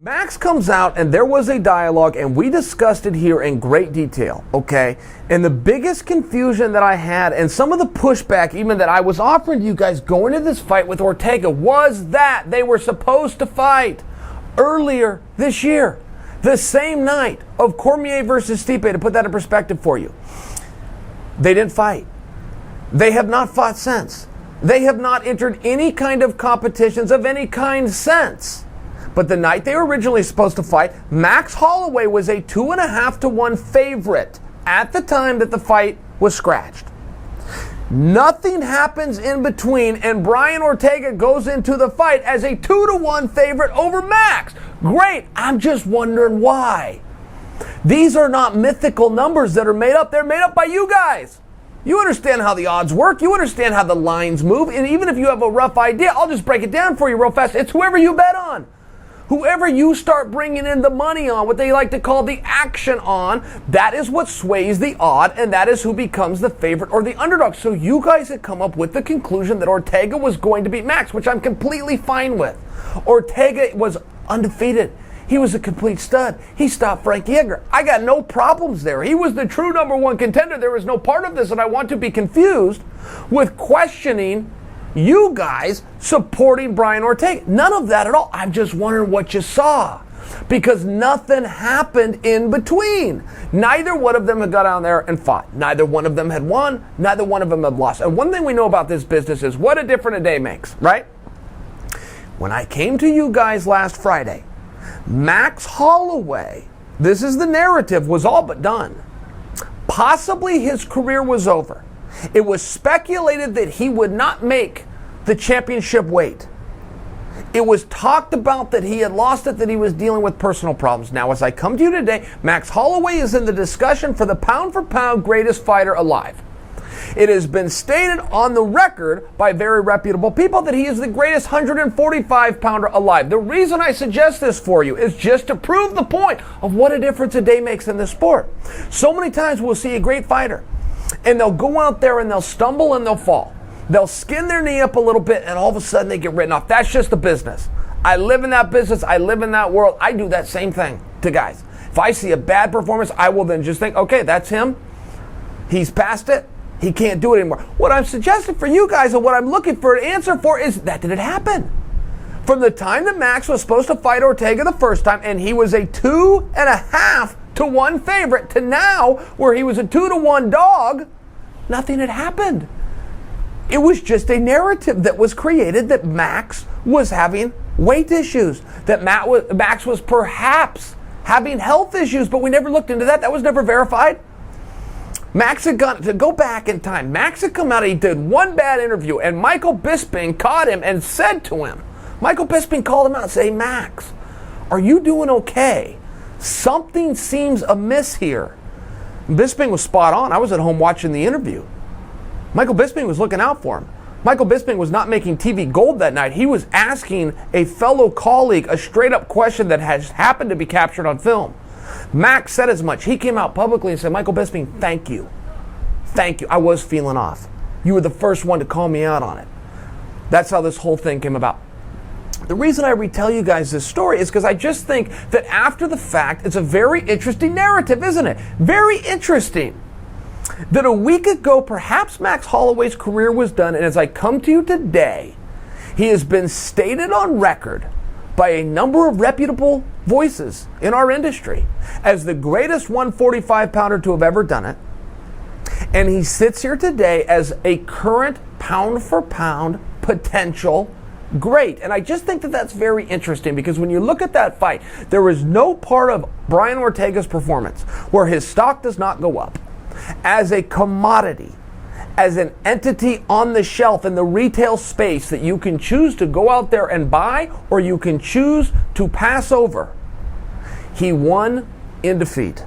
Max comes out and there was a dialogue and we discussed it here in great detail, okay? And the biggest confusion that I had and some of the pushback even that I was offering to you guys going into this fight with Ortega was that they were supposed to fight earlier this year, the same night of Cormier versus Stipe, to put that in perspective for you. They didn't fight. They have not fought since. They have not entered any kind of competitions of any kind since. But the night they were originally supposed to fight, Max Holloway was a 2.5 to 1 favorite at the time that the fight was scratched. Nothing happens in between, and Brian Ortega goes into the fight as a 2 to 1 favorite over Max. Great. I'm just wondering why. These are not mythical numbers that are made up. They're made up by you guys. You understand how the odds work. You understand how the lines move. And even if you have a rough idea, I'll just break it down for you real fast. It's whoever you bet on. Whoever you start bringing in the money on, what they like to call the action on, that is what sways the odd, and that is who becomes the favorite or the underdog. So you guys had come up with the conclusion that Ortega was going to beat Max, which I'm completely fine with. Ortega was undefeated. He was a complete stud. He stopped Frankie Edgar. I got no problems there. He was the true #1 contender. There was no part of this that I want to be confused with questioning you guys supporting Brian Ortega. None of that at all. I'm just wondering what you saw, because nothing happened in between. Neither one of them had got out there and fought. Neither one of them had won. Neither one of them had lost. And one thing we know about this business is what a difference a day makes, right? When I came to you guys last Friday, Max Holloway, this is the narrative, was all but done. Possibly his career was over. It was speculated that he would not make the championship weight. It was talked about that he had lost it, that he was dealing with personal problems. Now, as I come to you today, Max Holloway is in the discussion for the pound-for-pound greatest fighter alive. It has been stated on the record by very reputable people that he is the greatest 145-pounder alive. The reason I suggest this for you is just to prove the point of what a difference a day makes in this sport. So many times we'll see a great fighter, and they'll go out there and they'll stumble and they'll fall. They'll skin their knee up a little bit and all of a sudden they get written off. That's just the business. I live in that business. I live in that world. I do that same thing to guys. If I see a bad performance, I will then just think, okay, that's him. He's past it. He can't do it anymore. What I'm suggesting for you guys and what I'm looking for an answer for is that did it happen? From the time that Max was supposed to fight Ortega the first time and he was a 2.5 to 1 favorite to now where he was a 2 to 1 dog, nothing had happened. It was just a narrative that was created that Max was having weight issues, that Max was perhaps having health issues, but we never looked into that. That was never verified. Max had gone, to go back in time, Max had come out, he did one bad interview, and Michael Bisping caught him and said to him, Michael Bisping called him out and said, hey, Max, are you doing okay? Something seems amiss here. Bisping was spot on. I was at home watching the interview. Michael Bisping was looking out for him. Michael Bisping was not making TV gold that night. He was asking a fellow colleague a straight-up question that has happened to be captured on film. Max said as much. He came out publicly and said, Michael Bisping, thank you. Thank you. I was feeling off. You were the first one to call me out on it. That's how this whole thing came about. The reason I retell you guys this story is because I just think that after the fact, it's a very interesting narrative, isn't it? Very interesting. That a week ago, perhaps Max Holloway's career was done, and as I come to you today, he has been stated on record by a number of reputable voices in our industry as the greatest 145-pounder to have ever done it. And he sits here today as a current pound-for-pound potential great. And I just think that that's very interesting because when you look at that fight, there is no part of Brian Ortega's performance where his stock does not go up. As a commodity, as an entity on the shelf in the retail space that you can choose to go out there and buy or you can choose to pass over, he won in defeat.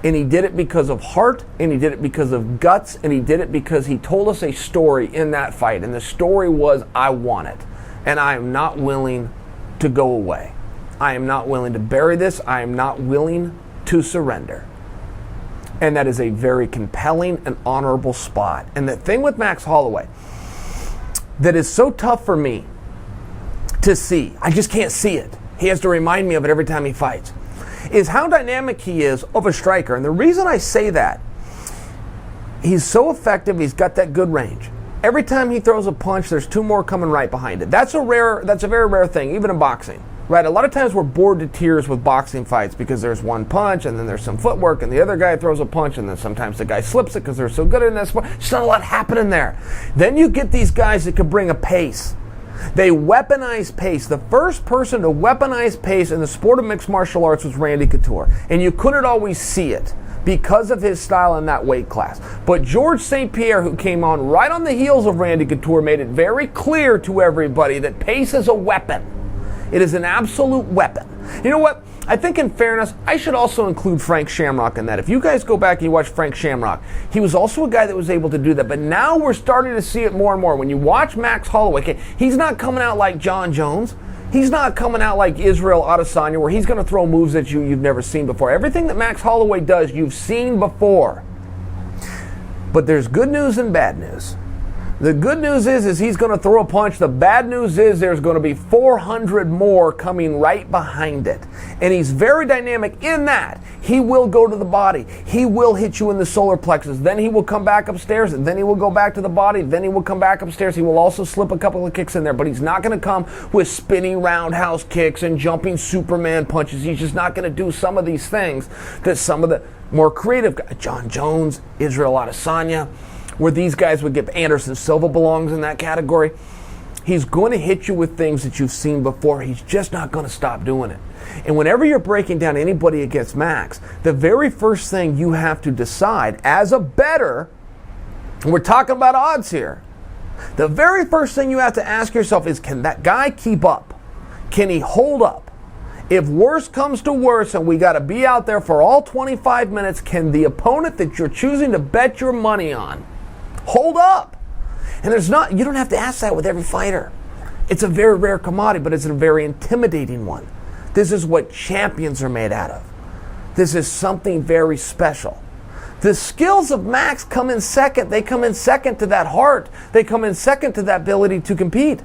And he did it because of heart, and he did it because of guts, and he did it because he told us a story in that fight. And the story was, I want it, and I am not willing to go away. I am not willing to bury this. I am not willing to surrender. And that is a very compelling and honorable spot. And the thing with Max Holloway that is so tough for me to see, I just can't see it. He has to remind me of it every time he fights. Is how dynamic he is of a striker. And the reason I say that, he's so effective, he's got that good range. Every time he throws a punch, there's two more coming right behind it. That's a very rare thing, even in boxing. Right? A lot of times we're bored to tears with boxing fights because there's one punch and then there's some footwork and the other guy throws a punch and then sometimes the guy slips it because they're so good in this sport. There's not a lot happening there. Then you get these guys that can bring a pace. They weaponize pace. The first person to weaponize pace in the sport of mixed martial arts was Randy Couture. And you couldn't always see it because of his style in that weight class. But George St. Pierre, who came on right on the heels of Randy Couture, made it very clear to everybody that pace is a weapon. It is an absolute weapon. You know what? I think in fairness, I should also include Frank Shamrock in that. If you guys go back and you watch Frank Shamrock, he was also a guy that was able to do that. But now we're starting to see it more and more. When you watch Max Holloway, he's not coming out like John Jones. He's not coming out like Israel Adesanya, where he's going to throw moves at you you've never seen before. Everything that Max Holloway does, you've seen before. But there's good news and bad news. The good news is he's going to throw a punch. The bad news is there's going to be 400 more coming right behind it. And he's very dynamic in that. He will go to the body. He will hit you in the solar plexus. Then he will come back upstairs, and then he will go back to the body. Then he will come back upstairs. He will also slip a couple of kicks in there, but he's not going to come with spinning roundhouse kicks and jumping Superman punches. He's just not going to do some of these things that some of the more creative guys, John Jones, Israel Adesanya, where these guys would get. Anderson Silva belongs in that category. He's going to hit you with things that you've seen before. He's just not going to stop doing it. And whenever you're breaking down anybody against Max, the very first thing you have to decide as a bettor, and we're talking about odds here, the very first thing you have to ask yourself is, can that guy keep up? Can he hold up? If worse comes to worse and we got to be out there for all 25 minutes, can the opponent that you're choosing to bet your money on hold up? And you don't have to ask that with every fighter. It's a very rare commodity, but it's a very intimidating one. This is what champions are made out of. This is something very special. The skills of Max come in second. They come in second to that heart. They come in second to that ability to compete.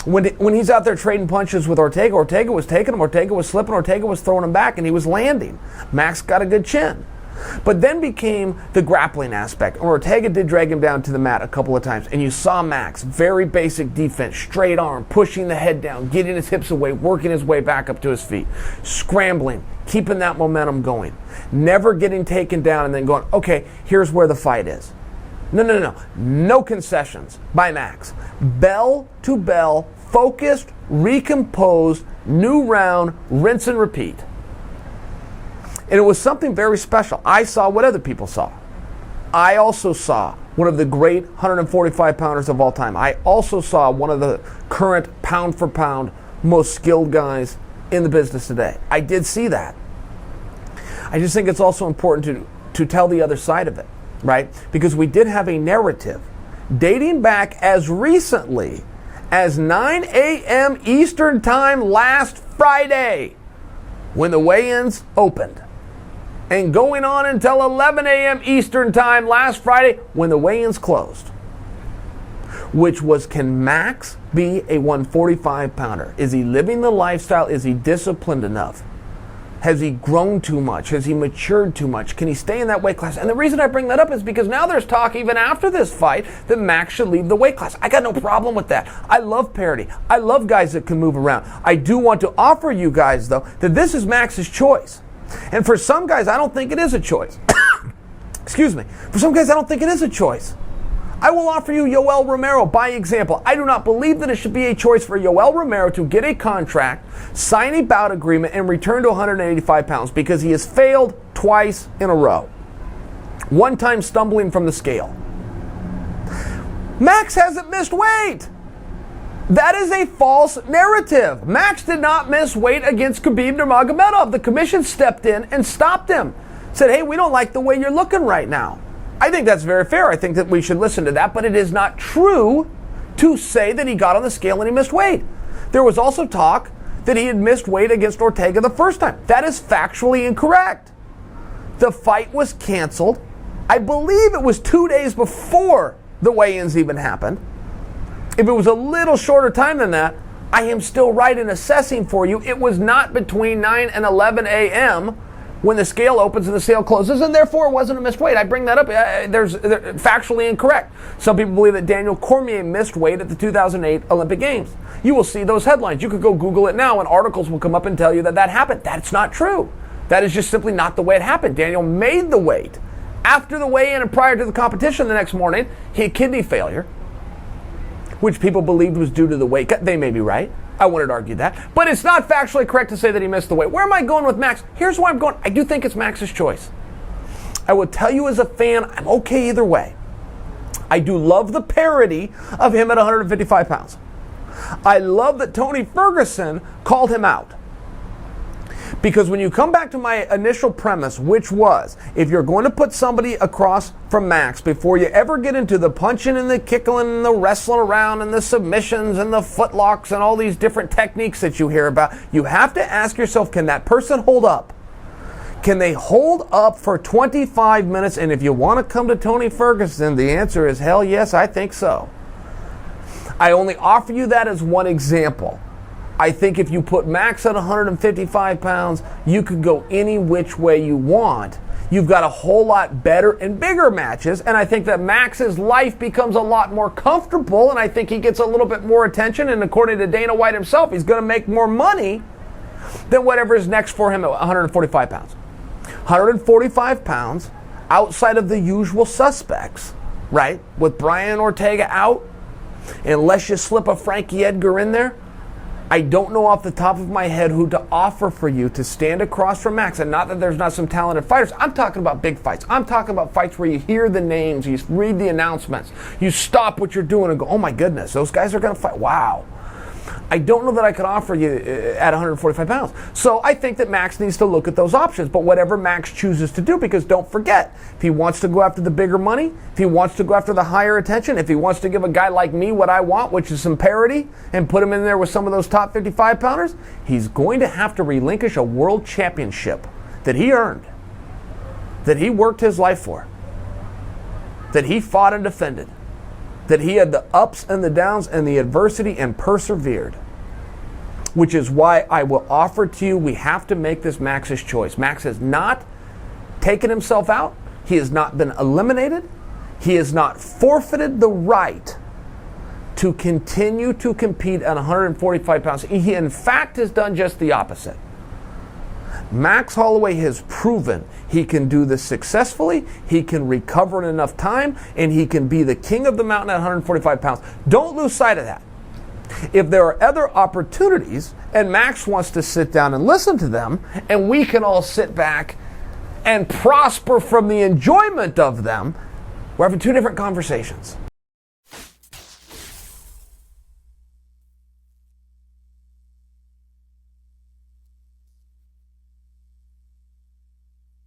When he's out there trading punches with Ortega, Ortega was taking him, Ortega was slipping, Ortega was throwing him back, and he was landing. Max got a good chin. But then became the grappling aspect. Ortega did drag him down to the mat a couple of times, and you saw Max, very basic defense, straight arm, pushing the head down, getting his hips away, working his way back up to his feet, scrambling, keeping that momentum going, never getting taken down and then going, okay, here's where the fight is. No concessions by Max. Bell to bell, focused, recomposed, new round, rinse and repeat. And it was something very special. I saw what other people saw. I also saw one of the great 145-pounders of all time. I also saw one of the current pound-for-pound most skilled guys in the business today. I did see that. I just think it's also important to tell the other side of it, right? Because we did have a narrative dating back as recently as 9 a.m. Eastern Time last Friday when the weigh-ins opened, and going on until 11 a.m. Eastern Time last Friday when the weigh-ins closed, which was, can Max be a 145-pounder? Is he living the lifestyle? Is he disciplined enough? Has he grown too much? Has he matured too much? Can he stay in that weight class? And the reason I bring that up is because now there's talk, even after this fight, that Max should leave the weight class. I got no problem with that. I love parity. I love guys that can move around. I do want to offer you guys, though, that this is Max's choice. And for some guys, I don't think it is a choice. Excuse me. For some guys, I don't think it is a choice. I will offer you Yoel Romero by example. I do not believe that it should be a choice for Yoel Romero to get a contract, sign a bout agreement, and return to 185 pounds because he has failed twice in a row. One time stumbling from the scale. Max hasn't missed weight. That is a false narrative. Max did not miss weight against Khabib Nurmagomedov. The commission stepped in and stopped him. Said, hey, we don't like the way you're looking right now. I think that's very fair. I think that we should listen to that, but it is not true to say that he got on the scale and he missed weight. There was also talk that he had missed weight against Ortega the first time. That is factually incorrect. The fight was canceled. I believe it was 2 days before the weigh-ins even happened. If it was a little shorter time than that, I am still right in assessing for you. It was not between 9 and 11 a.m. when the scale opens and the sale closes, and therefore it wasn't a missed weight. I bring that up. They're factually incorrect. Some people believe that Daniel Cormier missed weight at the 2008 Olympic Games. You will see those headlines. You could go Google it now, and articles will come up and tell you that that happened. That's not true. That is just simply not the way it happened. Daniel made the weight. After the weigh-in and prior to the competition the next morning, he had kidney failure, which people believed was due to the weight cut. They may be right. I wouldn't argue that. But it's not factually correct to say that he missed the weight. Where am I going with Max? Here's where I'm going. I do think it's Max's choice. I will tell you as a fan, I'm okay either way. I do love the parody of him at 155 pounds. I love that Tony Ferguson called him out. Because when you come back to my initial premise, which was, if you're going to put somebody across from Max before you ever get into the punching and the kicking and the wrestling around and the submissions and the footlocks and all these different techniques that you hear about, you have to ask yourself, can that person hold up? Can they hold up for 25 minutes? And if you want to come to Tony Ferguson, the answer is hell yes, I think so. I only offer you that as one example. I think if you put Max at 155 pounds, you could go any which way you want. You've got a whole lot better and bigger matches, and I think that Max's life becomes a lot more comfortable, and I think he gets a little bit more attention, and according to Dana White himself, he's going to make more money than whatever is next for him at 145 pounds. 145 pounds outside of the usual suspects, right? With Brian Ortega out, unless you slip a Frankie Edgar in there, I don't know off the top of my head who to offer for you to stand across from Max. And not that there's not some talented fighters. I'm talking about big fights. I'm talking about fights where you hear the names, you read the announcements, you stop what you're doing and go, oh my goodness, those guys are going to fight. Wow. I don't know that I could offer you at 145 pounds. So I think that Max needs to look at those options. But whatever Max chooses to do, because don't forget, if he wants to go after the bigger money, if he wants to go after the higher attention, if he wants to give a guy like me what I want, which is some parity, and put him in there with some of those top 55 pounders, he's going to have to relinquish a world championship that he earned, that he worked his life for, that he fought and defended, that he had the ups and the downs and the adversity and persevered, which is why I will offer to you, we have to make this Max's choice. Max has not taken himself out. He has not been eliminated. He has not forfeited the right to continue to compete at 145 pounds. He, in fact, has done just the opposite. Max Holloway has proven he can do this successfully, he can recover in enough time, and he can be the king of the mountain at 145 pounds. Don't lose sight of that. If there are other opportunities, and Max wants to sit down and listen to them, and we can all sit back and prosper from the enjoyment of them, we're having two different conversations.